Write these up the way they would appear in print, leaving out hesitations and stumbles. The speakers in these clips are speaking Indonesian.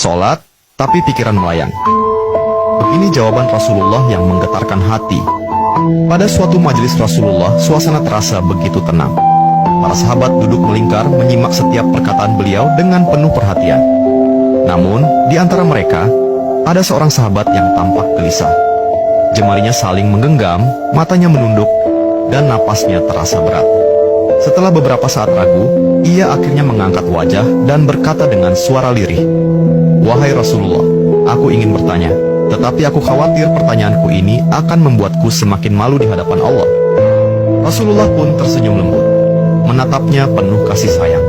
Sholat, tapi pikiran melayang. Begini jawaban Rasulullah yang menggetarkan hati. Pada suatu majelis Rasulullah, suasana terasa begitu tenang. Para sahabat duduk melingkar menyimak setiap perkataan beliau dengan penuh perhatian. Namun, di antara mereka, ada seorang sahabat yang tampak gelisah. Jemarinya saling menggenggam, matanya menunduk, dan napasnya terasa berat. Setelah beberapa saat ragu, ia akhirnya mengangkat wajah dan berkata dengan suara lirih, "Wahai Rasulullah, aku ingin bertanya, tetapi aku khawatir pertanyaanku ini akan membuatku semakin malu di hadapan Allah." Rasulullah pun tersenyum lembut, menatapnya penuh kasih sayang.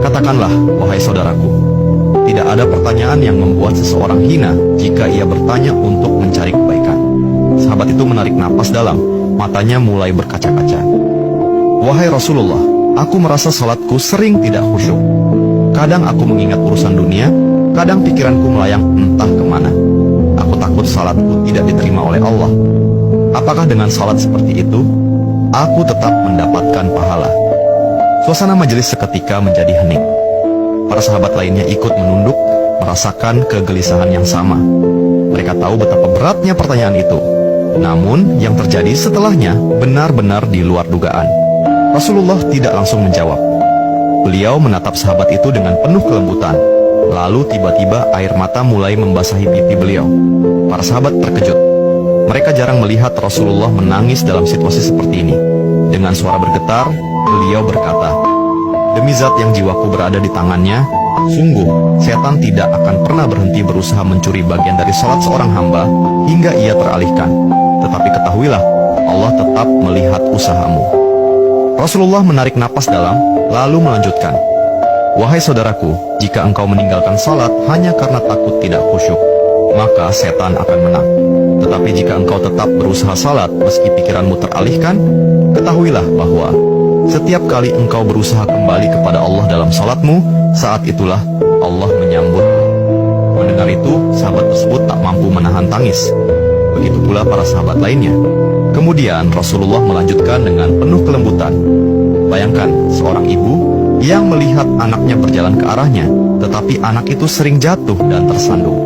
"Katakanlah, wahai saudaraku, tidak ada pertanyaan yang membuat seseorang hina jika ia bertanya untuk mencari kebaikan." Sahabat itu menarik napas dalam, matanya mulai berkaca-kaca. "Wahai Rasulullah, aku merasa salatku sering tidak khusyuk. Kadang aku mengingat urusan dunia, kadang pikiranku melayang entah kemana. Aku takut salatku tidak diterima oleh Allah. Apakah dengan salat seperti itu, aku tetap mendapatkan pahala?" Suasana majelis seketika menjadi hening. Para sahabat lainnya ikut menunduk, merasakan kegelisahan yang sama. Mereka tahu betapa beratnya pertanyaan itu. Namun, yang terjadi setelahnya benar-benar di luar dugaan. Rasulullah tidak langsung menjawab. Beliau menatap sahabat itu dengan penuh kelembutan. Lalu tiba-tiba air mata mulai membasahi pipi beliau. Para sahabat terkejut. Mereka jarang melihat Rasulullah menangis dalam situasi seperti ini. Dengan suara bergetar, beliau berkata, "Demi zat yang jiwaku berada di tangannya, sungguh setan tidak akan pernah berhenti berusaha mencuri bagian dari salat seorang hamba hingga ia teralihkan. Tetapi ketahuilah, Allah tetap melihat usahamu." Rasulullah menarik napas dalam, lalu melanjutkan, "Wahai saudaraku, jika engkau meninggalkan salat hanya karena takut tidak khusyuk, maka setan akan menang. Tetapi jika engkau tetap berusaha salat meski pikiranmu teralihkan, ketahuilah bahwa setiap kali engkau berusaha kembali kepada Allah dalam salatmu, saat itulah Allah menyambut." Mendengar itu, sahabat tersebut tak mampu menahan tangis. Begitu pula para sahabat lainnya. Kemudian Rasulullah melanjutkan dengan penuh kelembutan, "Bayangkan seorang ibu yang melihat anaknya berjalan ke arahnya, tetapi anak itu sering jatuh dan tersandung.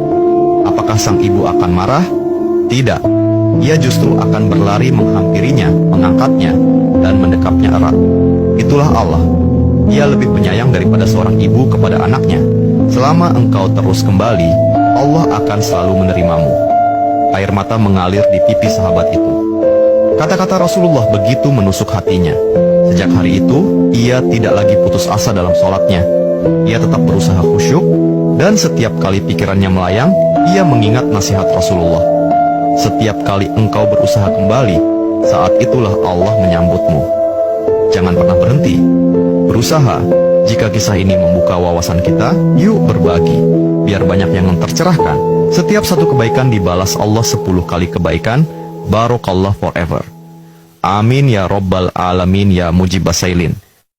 Apakah sang ibu akan marah? Tidak. Ia justru akan berlari menghampirinya, mengangkatnya, dan mendekapnya erat. Itulah Allah. Ia lebih penyayang daripada seorang ibu kepada anaknya. Selama engkau terus kembali, Allah akan selalu menerimamu." Air mata mengalir di pipi sahabat itu. Kata-kata Rasulullah begitu menusuk hatinya. Sejak hari itu, ia tidak lagi putus asa dalam sholatnya. Ia tetap berusaha khusyuk, dan setiap kali pikirannya melayang, ia mengingat nasihat Rasulullah. "Setiap kali engkau berusaha kembali, saat itulah Allah menyambutmu." Jangan pernah berhenti berusaha. Jika kisah ini membuka wawasan kita, yuk berbagi, biar banyak yang tercerahkan. Setiap satu kebaikan dibalas Allah 10 kali kebaikan. Barakallah forever. Amin ya Rabbal Alamin ya Mujibas Sailin.